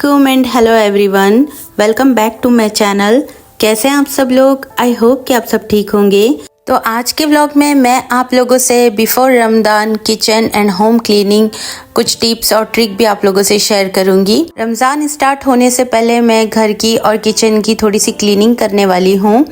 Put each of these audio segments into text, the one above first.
वालेकुम and hello everyone, welcome back to my channel. कैसे हैं आप सब लोग? आई होप कि आप सब ठीक होंगे। तो आज के व्लॉग में मैं आप लोगों से before Ramzan kitchen and home cleaning कुछ टिप्स और ट्रिक भी आप लोगों से शेयर करूंगी। रमज़ान स्टार्ट होने से पहले मैं घर की और किचन की थोड़ी सी क्लीनिंग करने वाली हूं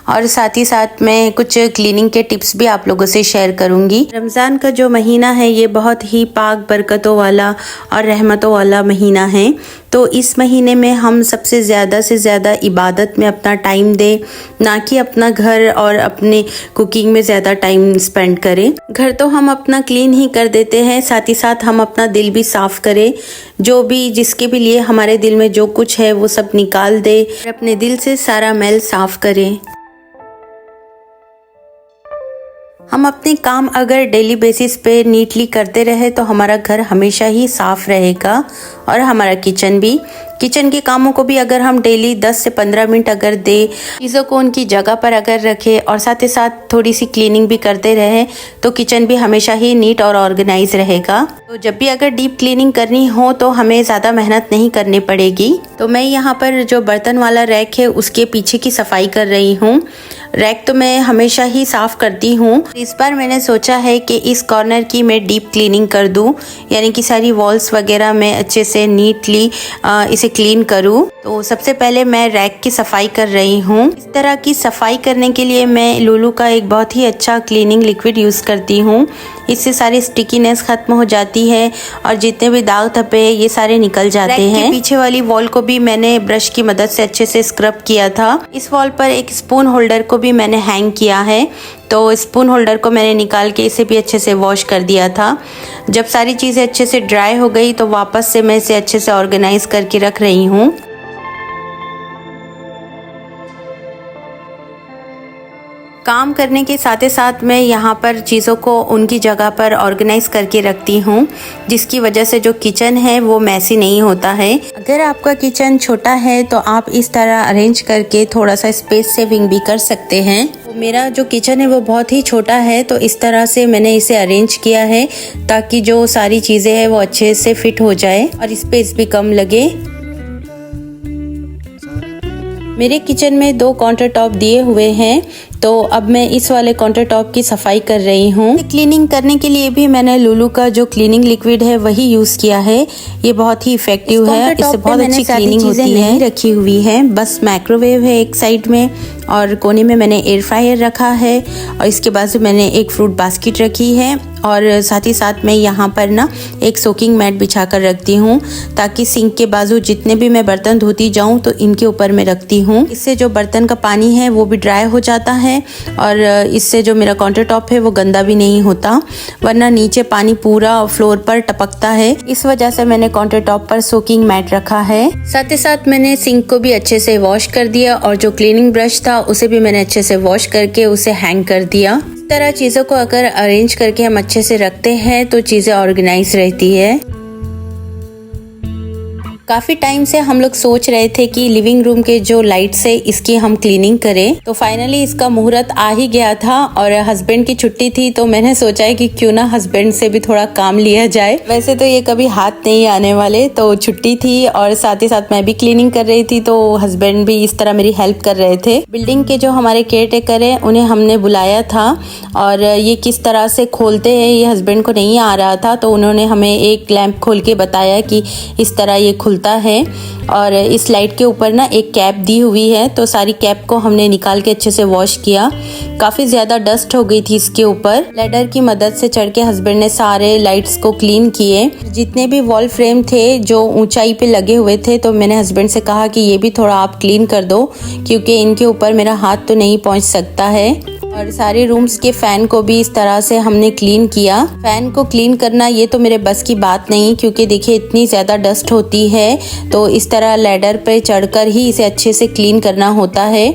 और साथ ही साथ मैं कुछ क्लीनिंग के टिप्स भी आप लोगों से शेयर करूंगी। रमज़ान का जो महीना है ये बहुत ही पाक बरकतों वाला और रहमतों वाला महीना है। तो इस महीने में हम सबसे ज़्यादा से ज़्यादा इबादत में अपना टाइम दें, ना कि अपना घर और अपने कुकिंग में ज़्यादा टाइम स्पेंड करें। घर तो हम अपना क्लीन ही कर देते हैं, साथ ही साथ हम अपना दिल भी साफ़ करें। जो भी जिसके भी लिए हमारे दिल में जो कुछ है वो सब निकाल दे और अपने दिल से सारा मैल साफ़ करें। हम अपने काम अगर डेली बेसिस पे नीटली करते रहे तो हमारा घर हमेशा ही साफ़ रहेगा और हमारा किचन के कामों को भी अगर हम डेली 10 से 15 मिनट अगर दे, चीज़ों को उनकी जगह पर अगर रखें और साथ ही साथ थोड़ी सी क्लीनिंग भी करते रहे तो किचन भी हमेशा ही नीट और ऑर्गेनाइज रहेगा। तो जब भी अगर डीप क्लीनिंग करनी हो तो हमें ज़्यादा मेहनत नहीं करनी पड़ेगी। तो मैं यहाँ पर जो बर्तन वाला रैक है उसके पीछे की सफाई कर रही हूँ। रैक तो मैं हमेशा ही साफ़ करती हूँ। इस बार मैंने सोचा है कि इस कॉर्नर की मैं डीप क्लीनिंग कर दूँ, यानी कि सारी वॉल्स वगैरह मैं अच्छे से नीटली इसे क्लीन करूँ। तो सबसे पहले मैं रैक की सफाई कर रही हूँ। इस तरह की सफाई करने के लिए मैं लुलु का एक बहुत ही अच्छा क्लीनिंग लिक्विड यूज़ करती हूँ। इससे सारी स्टिकीनेस खत्म हो जाती है और जितने भी दाग धब्बे ये सारे निकल जाते हैं। रैक के पीछे वाली वॉल को भी मैंने ब्रश की मदद से अच्छे से स्क्रब किया था। इस वॉल पर एक स्पून होल्डर को भी मैंने हैंग किया है, तो स्पून होल्डर को मैंने निकाल के इसे भी अच्छे से वॉश कर दिया था। जब सारी चीज़ें अच्छे से ड्राई हो गई तो वापस से मैं इसे अच्छे से ऑर्गेनाइज करके रख रही हूँ। काम करने के साथ ही साथ मैं यहाँ पर चीज़ों को उनकी जगह पर ऑर्गेनाइज करके रखती हूँ, जिसकी वजह से जो किचन है वो मैसी नहीं होता है। अगर आपका किचन छोटा है तो आप इस तरह अरेंज करके थोड़ा सा स्पेस सेविंग भी कर सकते हैं। तो मेरा जो किचन है वो बहुत ही छोटा है, तो इस तरह से मैंने इसे अरेंज किया है ताकि जो सारी चीज़ें हैं वो अच्छे से फिट हो जाए और स्पेस भी कम लगे। मेरे किचन में 2 काउंटर टॉप दिए हुए हैं, तो अब मैं इस वाले काउंटर टॉप की सफाई कर रही हूँ। क्लीनिंग करने के लिए भी मैंने लुलु का जो क्लीनिंग लिक्विड है वही यूज किया है। ये बहुत ही इफेक्टिव है, इससे बहुत अच्छी क्लीनिंग होती है। रखी हुई है, बस माइक्रोवेव है एक साइड में और कोने में मैंने एयर फ्रायर रखा है और इसके बाद मैंने एक फ्रूट बास्केट रखी है और साथ ही साथ मैं यहाँ पर ना एक सोकिंग मैट बिछा कर रखती हूँ ताकि सिंक के बाजू जितने भी मैं बर्तन धोती जाऊँ तो इनके ऊपर मैं रखती हूँ। इससे जो बर्तन का पानी है वो भी ड्राई हो जाता है और इससे जो मेरा काउंटर टॉप है वो गंदा भी नहीं होता, वरना नीचे पानी पूरा फ्लोर पर टपकता है। इस वजह से मैंने काउंटर टॉप पर सोकिंग मैट रखा है। साथ ही साथ मैंने सिंक को भी अच्छे से वॉश कर दिया और जो क्लीनिंग ब्रश था उसे भी मैंने अच्छे से वॉश करके उसे हैंग कर दिया। इस तरह चीज़ों को अगर अरेंज करके हम अच्छे से रखते हैं तो चीज़ें ऑर्गेनाइज रहती है। काफ़ी टाइम से हम लोग सोच रहे थे कि लिविंग रूम के जो लाइट्स है इसकी हम क्लीनिंग करें, तो फाइनली इसका मुहूर्त आ ही गया था और हस्बैंड की छुट्टी थी, तो मैंने सोचा है कि क्यों ना हस्बैंड से भी थोड़ा काम लिया जाए। वैसे तो ये कभी हाथ नहीं आने वाले, तो छुट्टी थी और साथ ही साथ मैं भी क्लीनिंग कर रही थी, तो हस्बैंड भी इस तरह मेरी हेल्प कर रहे थे। बिल्डिंग के जो हमारे केयर टेकर है उन्हें हमने बुलाया था और ये किस तरह से खोलते हैं ये हस्बैंड को नहीं आ रहा था, तो उन्होंने हमें एक लैंप खोल के बताया कि इस तरह ये है। और इस लाइट के ऊपर ना एक कैप दी हुई है, तो सारी कैप को हमने निकाल के अच्छे से वॉश किया। काफ़ी ज़्यादा डस्ट हो गई थी इसके ऊपर। लैडर की मदद से चढ़ के हस्बैंड ने सारे लाइट्स को क्लीन किए। जितने भी वॉल फ्रेम थे जो ऊंचाई पे लगे हुए थे, तो मैंने हस्बैंड से कहा कि ये भी थोड़ा आप क्लीन कर दो क्योंकि इनके ऊपर मेरा हाथ तो नहीं पहुंच सकता है। और सारे रूम्स के फैन को भी इस तरह से हमने क्लीन किया। फैन को क्लीन करना ये तो मेरे बस की बात नहीं, क्योंकि देखिए इतनी ज़्यादा डस्ट होती है, तो इस तरह लैडर पे चढ़कर ही इसे अच्छे से क्लीन करना होता है।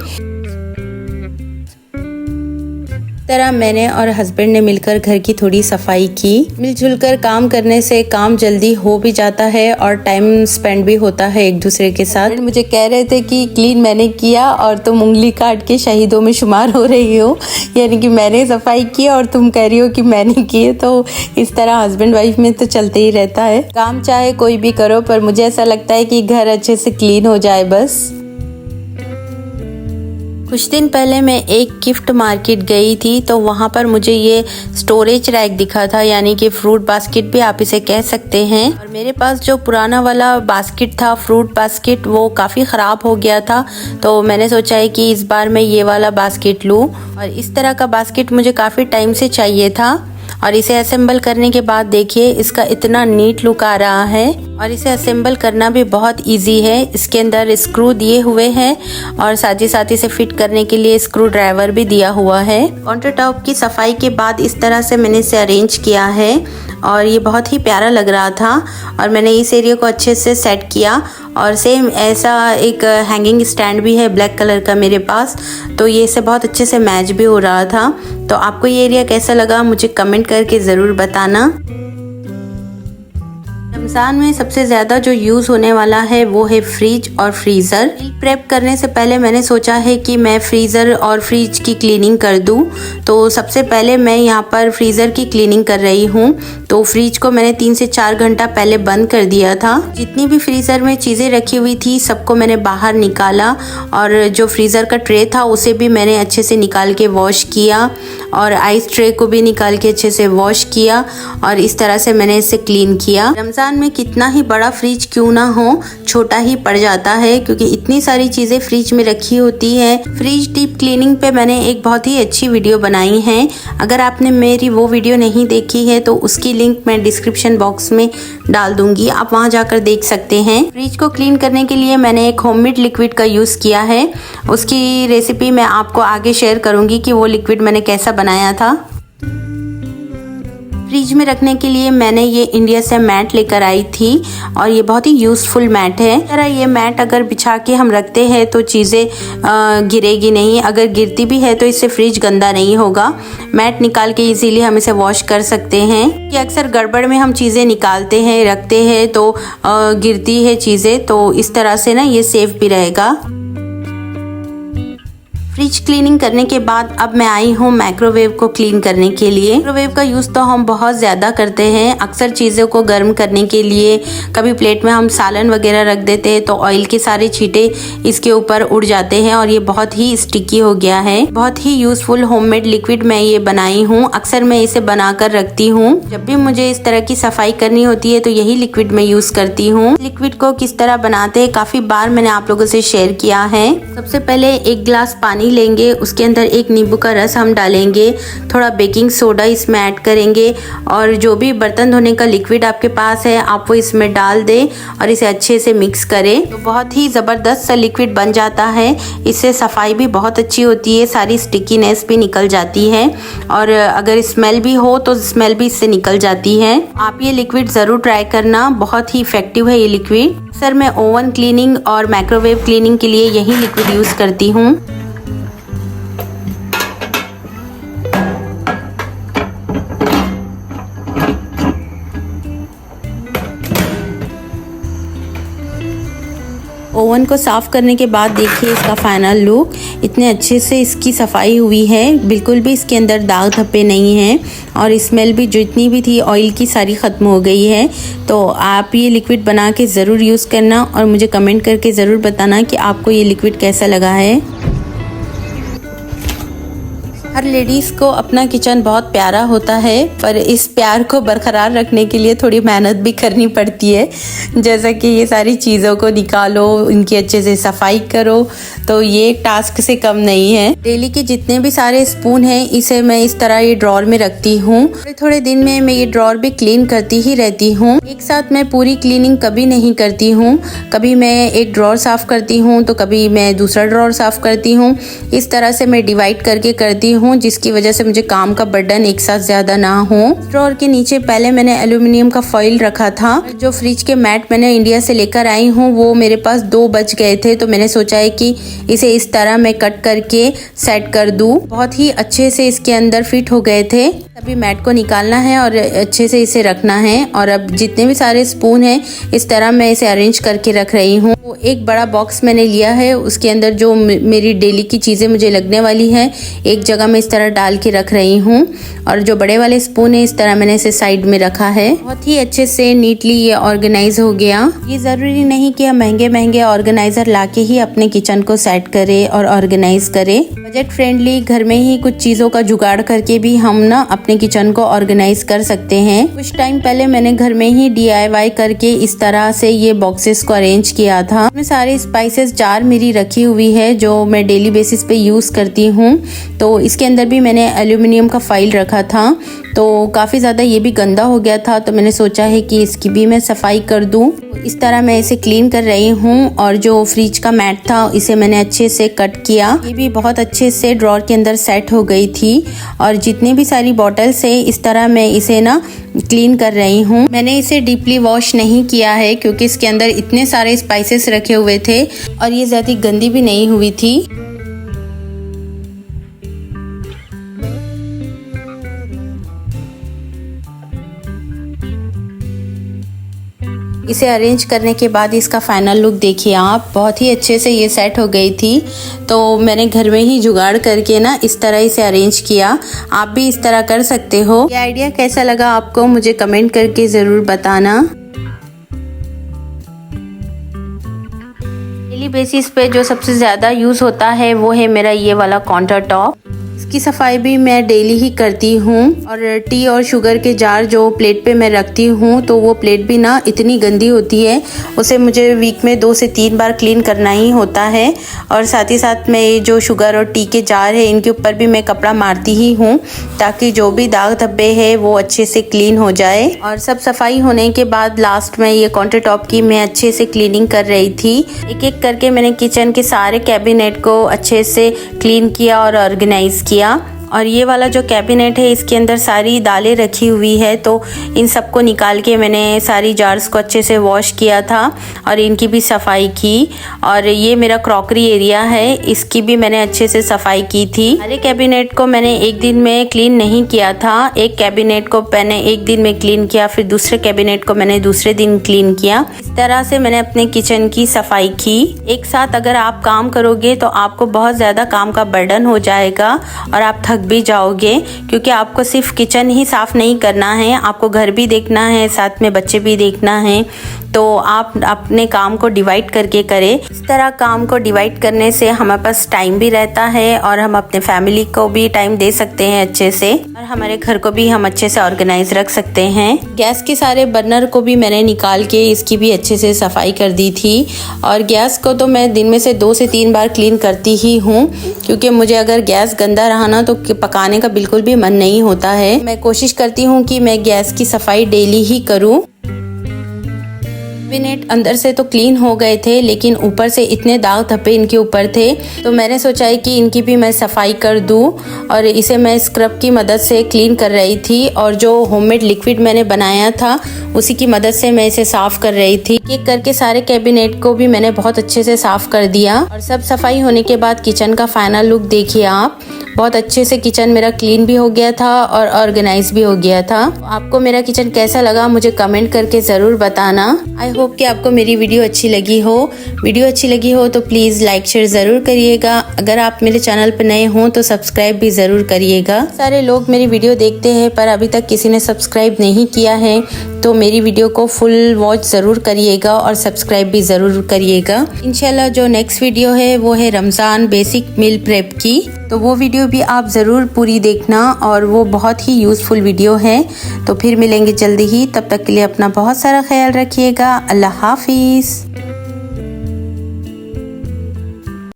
तरह मैंने और हस्बैंड ने मिलकर घर की थोड़ी सफाई की। मिलजुल कर काम करने से काम जल्दी हो भी जाता है और टाइम स्पेंड भी होता है एक दूसरे के साथ। मुझे कह रहे थे कि क्लीन मैंने किया और तुम उंगली काट के शहीदों में शुमार हो रही हो, यानी कि मैंने सफाई की और तुम कह रही हो कि मैंने की। तो इस तरह हस्बैंड वाइफ में तो चलते ही रहता है, काम चाहे कोई भी करो, पर मुझे ऐसा लगता है कि घर अच्छे से क्लीन हो जाए बस। कुछ दिन पहले मैं एक गिफ्ट मार्केट गई थी, तो वहाँ पर मुझे ये स्टोरेज रैक दिखा था, यानी कि फ्रूट बास्केट भी आप इसे कह सकते हैं। और मेरे पास जो पुराना वाला बास्केट था, फ्रूट बास्केट, वो काफ़ी ख़राब हो गया था। तो मैंने सोचा है कि इस बार मैं ये वाला बास्केट लूँ, और इस तरह का बास्केट मुझे काफ़ी टाइम से चाहिए था। और इसे असेंबल करने के बाद देखिए इसका इतना नीट लुक आ रहा है, और इसे असेंबल करना भी बहुत इजी है। इसके अंदर स्क्रू दिए हुए हैं और साथ ही इसे फिट करने के लिए स्क्रू ड्राइवर भी दिया हुआ है। काउंटर टॉप की सफाई के बाद इस तरह से मैंने इसे अरेंज किया है और ये बहुत ही प्यारा लग रहा था। और मैंने इस एरिया को अच्छे से सेट किया, और सेम ऐसा एक हैंगिंग स्टैंड भी है ब्लैक कलर का मेरे पास, तो ये इससे बहुत अच्छे से मैच भी हो रहा था। तो आपको ये एरिया कैसा लगा मुझे कमेंट करके ज़रूर बताना। रमज़ान में सबसे ज़्यादा जो यूज़ होने वाला है वो है फ्रिज और फ्रीज़र। मील प्रेप करने से पहले मैंने सोचा है कि मैं फ्रीज़र और फ्रिज की क्लीनिंग कर दूं। तो सबसे पहले मैं यहाँ पर फ्रीज़र की क्लीनिंग कर रही हूँ। तो फ्रिज को मैंने 3 से 4 घंटा पहले बंद कर दिया था। जितनी भी फ्रीज़र में चीज़ें रखी हुई थी सबको मैंने बाहर निकाला, और जो फ्रीज़र का ट्रे था उसे भी मैंने अच्छे से निकाल के वॉश किया, और आइस ट्रे को भी निकाल के अच्छे से वॉश किया, और इस तरह से मैंने इसे क्लीन किया। रमज़ान में कितना ही बड़ा फ्रिज क्यों ना हो, छोटा ही पड़ जाता है, क्योंकि इतनी सारी चीज़ें फ्रिज में रखी होती है। फ्रिज डीप क्लीनिंग पे मैंने एक बहुत ही अच्छी वीडियो बनाई है। अगर आपने मेरी वो वीडियो नहीं देखी है तो उसकी लिंक मैं डिस्क्रिप्शन बॉक्स में डाल दूंगी, आप वहां जाकर देख सकते हैं। फ्रिज को क्लीन करने के लिए मैंने एक होममेड लिक्विड का यूज़ किया है। उसकी रेसिपी मैं आपको आगे शेयर करूंगी कि वो लिक्विड मैंने कैसा बनाया था। फ्रिज में रखने के लिए मैंने ये इंडिया से मैट लेकर आई थी, और ये बहुत ही यूज़फुल मैट है। तरह ये मैट अगर बिछा के हम रखते हैं तो चीज़ें गिरेगी नहीं, अगर गिरती भी है तो इससे फ्रिज गंदा नहीं होगा। मैट निकाल के इजीली हम इसे वॉश कर सकते हैं। कि अक्सर गड़बड़ में हम चीज़ें निकालते हैं, रखते हैं तो गिरती है चीज़ें, तो इस तरह से ना ये सेफ भी रहेगा। फ्रिज क्लीनिंग करने के बाद अब मैं आई हूँ माइक्रोवेव को क्लीन करने के लिए। माइक्रोवेव का यूज़ तो हम बहुत ज़्यादा करते हैं, अक्सर चीज़ों को गर्म करने के लिए। कभी प्लेट में हम सालन वगैरह रख देते हैं तो ऑयल के सारे छींटे इसके ऊपर उड़ जाते हैं, और ये बहुत ही स्टिकी हो गया है। बहुत ही यूज़फुल होममेड लिक्विड मैं ये बनाई हूँ, अक्सर मैं इसे बना कर रखती हूँ। जब भी मुझे इस तरह की सफाई करनी होती है तो यही लिक्विड मैं यूज़ करती हूँ। लिक्विड को किस तरह बनाते हैं काफ़ी बार मैंने आप लोगों से शेयर किया है। सबसे पहले 1 गिलास पानी लेंगे, उसके अंदर 1 नींबू का रस हम डालेंगे, थोड़ा बेकिंग सोडा इसमें ऐड करेंगे, और जो भी बर्तन धोने का लिक्विड आपके पास है आप वो इसमें डाल दें और इसे अच्छे से मिक्स करें। तो बहुत ही ज़बरदस्त सा लिक्विड बन जाता है। इससे सफाई भी बहुत अच्छी होती है, सारी स्टिकीनेस भी निकल जाती है, और अगर स्मेल भी हो तो स्मेल भी इससे निकल जाती है। आप ये लिक्विड ज़रूर ट्राई करना, बहुत ही इफेक्टिव है ये लिक्विड। सर मैं ओवन क्लीनिंग और माइक्रोवेव क्लीनिंग के लिए यही लिक्विड यूज़ करती हूँ। ओवन को साफ़ करने के बाद देखिए इसका फाइनल लुक, इतने अच्छे से इसकी सफाई हुई है, बिल्कुल भी इसके अंदर दाग धब्बे नहीं हैं, और स्मेल भी जितनी भी थी ऑयल की सारी ख़त्म हो गई है। तो आप ये लिक्विड बना के ज़रूर यूज़ करना, और मुझे कमेंट करके ज़रूर बताना कि आपको ये लिक्विड कैसा लगा है। हर लेडीज़ को अपना किचन बहुत प्यारा होता है, पर इस प्यार को बरकरार रखने के लिए थोड़ी मेहनत भी करनी पड़ती है। जैसा कि ये सारी चीज़ों को निकालो, इनकी अच्छे से सफाई करो, तो ये टास्क से कम नहीं है। डेली के जितने भी सारे स्पून हैं इसे मैं इस तरह ये ड्रॉर में रखती हूँ। थोड़े थोड़े दिन में मैं ये ड्रॉर भी क्लीन करती ही रहती हूँ। एक साथ मैं पूरी क्लीनिंग कभी नहीं करती हूँ, कभी मैं एक ड्रॉर साफ़ करती हूँ तो कभी मैं दूसरा ड्रॉर साफ़ करती हूँ। इस तरह से मैं डिवाइड करके करती हूँ, जिसकी वजह से मुझे काम का बर्डन एक साथ ज़्यादा ना हो। ड्रॉअर के नीचे पहले मैंने एल्यूमिनियम का फॉइल रखा था। जो फ्रिज के मैट मैंने इंडिया से लेकर आई हूँ वो मेरे पास 2 बच गए थे, तो मैंने सोचा है कि इसे इस तरह मैं कट करके सेट कर दूँ। बहुत ही अच्छे से इसके अंदर फिट हो गए थे। अभी मैट को निकालना है और अच्छे से इसे रखना है। और अब जितने भी सारे स्पून हैं इस तरह मैं इसे अरेंज करके रख रही हूँ। वो एक बड़ा बॉक्स मैंने लिया है, उसके अंदर जो मेरी डेली की चीज़ें मुझे लगने वाली है एक जगह मैं इस तरह डाल के रख रही हूँ। और जो बड़े वाले स्पून है इस तरह मैंने इसे साइड में रखा है। बहुत ही अच्छे से नीटली ये ऑर्गेनाइज हो गया। ये ज़रूरी नहीं कि हम महंगे ऑर्गेनाइजर लाके ही अपने किचन को सेट करें और ऑर्गेनाइज करें। बजट फ्रेंडली घर में ही कुछ चीज़ों का जुगाड़ करके भी हम ना अपने किचन को ऑर्गेनाइज कर सकते हैं। कुछ टाइम पहले मैंने घर में ही DIY करके इस तरह से ये बॉक्सेस को अरेंज किया था। इसमें सारे स्पाइसेस जार मेरी रखी हुई है जो मैं डेली बेसिस पे यूज़ करती हूँ। तो इसके अंदर भी मैंने एल्यूमिनियम का फाइल रखा था, तो काफ़ी ज़्यादा ये भी गंदा हो गया था, तो मैंने सोचा है कि इसकी भी मैं सफाई कर दूँ। इस तरह मैं इसे क्लीन कर रही हूँ। और जो फ्रिज का मैट था इसे मैंने अच्छे से कट किया। ये भी बहुत अच्छे से ड्रॉअर के अंदर सेट हो गई थी। और जितनी भी सारी बॉटल्स है इस तरह मैं इसे ना क्लीन कर रही हूँ। मैंने इसे डीपली वॉश नहीं किया है क्योंकि इसके अंदर इतने सारे स्पाइसेस रखे हुए थे और ये ज़्यादा गंदी भी नहीं हुई थी। इसे अरेंज करने के बाद इसका फाइनल लुक देखिए आप। बहुत ही अच्छे से ये सेट हो गई थी। तो मैंने घर में ही जुगाड़ करके ना इस तरह इसे अरेंज किया। आप भी इस तरह कर सकते हो। ये आइडिया कैसा लगा आपको मुझे कमेंट करके ज़रूर बताना। डेली बेसिस पे जो सबसे ज़्यादा यूज़ होता है वो है मेरा ये वाला काउंटर टॉप। इसकी सफाई भी मैं डेली ही करती हूँ। और टी और शुगर के जार जो प्लेट पे मैं रखती हूँ तो वो प्लेट भी ना इतनी गंदी होती है, उसे मुझे वीक में 2 से 3 बार क्लीन करना ही होता है। और साथ ही साथ मैं ये जो शुगर और टी के जार है इनके ऊपर भी मैं कपड़ा मारती ही हूँ ताकि जो भी दाग धब्बे है वो अच्छे से क्लीन हो जाए। और सब सफाई होने के बाद लास्ट में ये काउंटर टॉप की मैं अच्छे से क्लीनिंग कर रही थी। एक एक करके मैंने किचन के सारे कैबिनेट को अच्छे से क्लीन किया और ऑर्गेनाइज किया। और ये वाला जो कैबिनेट है इसके अंदर सारी दालें रखी हुई है, तो इन सबको निकाल के मैंने सारी जार्स को अच्छे से वॉश किया था और इनकी भी सफाई की। और ये मेरा क्रॉकरी एरिया है, इसकी भी मैंने अच्छे से सफाई की थी। सारे कैबिनेट को मैंने एक दिन में क्लीन नहीं किया था। एक कैबिनेट को मैंने एक दिन में क्लीन किया, फिर दूसरे कैबिनेट को मैंने दूसरे दिन क्लीन किया। इस तरह से मैंने अपने किचन की सफाई की। एक साथ अगर आप काम करोगे तो आपको बहुत ज़्यादा काम का बर्डन हो जाएगा और आप थक भी जाओगे, क्योंकि आपको सिर्फ किचन ही साफ नहीं करना है, आपको घर भी देखना है, साथ में बच्चे भी देखना है। तो आप अपने काम को डिवाइड करके करें। इस तरह काम को डिवाइड करने से हमारे पास टाइम भी रहता है और हम अपने फैमिली को भी टाइम दे सकते हैं अच्छे से, और हमारे घर को भी हम अच्छे से ऑर्गेनाइज रख सकते हैं। गैस के सारे बर्नर को भी मैंने निकाल के इसकी भी अच्छे से सफाई कर दी थी। और गैस को तो मैं दिन में से 2 से 3 बार क्लीन करती ही हूँ, क्योंकि मुझे अगर गैस गंदा रहा ना तो पकाने का बिल्कुल भी मन नहीं होता है। मैं कोशिश करती हूँ कि मैं गैस की सफाई डेली ही करूँ। कैबिनेट अंदर से तो क्लीन हो गए थे, लेकिन ऊपर से इतने दाग धब्बे इनके ऊपर थे, तो मैंने सोचा है कि इनकी भी मैं सफाई कर दूं। और इसे मैं स्क्रब की मदद से क्लीन कर रही थी, और जो होममेड लिक्विड मैंने बनाया था उसी की मदद से मैं इसे साफ कर रही थी। एक करके सारे कैबिनेट को भी मैंने बहुत अच्छे से साफ कर दिया। और सब सफाई होने के बाद किचन का फाइनल लुक देखिए आप। बहुत अच्छे से किचन मेरा क्लीन भी हो गया था और ऑर्गेनाइज भी हो गया था। आपको मेरा किचन कैसा लगा मुझे कमेंट करके ज़रूर बताना। आई होप कि आपको मेरी वीडियो अच्छी लगी हो। वीडियो अच्छी लगी हो तो प्लीज़ लाइक शेयर ज़रूर करिएगा। अगर आप मेरे चैनल पर नए हों तो सब्सक्राइब भी ज़रूर करिएगा। सारे लोग मेरी वीडियो देखते हैं पर अभी तक किसी ने सब्सक्राइब नहीं किया है, तो मेरी वीडियो को फुल वॉच ज़रूर करिएगा और सब्सक्राइब भी ज़रूर करिएगा। इंशाल्लाह जो नेक्स्ट वीडियो है वो है रमज़ान बेसिक मील प्रेप की, तो वो वीडियो भी आप ज़रूर पूरी देखना, और वो बहुत ही यूज़फुल वीडियो है। तो फिर मिलेंगे जल्दी ही, तब तक के लिए अपना बहुत सारा ख्याल रखिएगा। अल्लाह हाफिज़।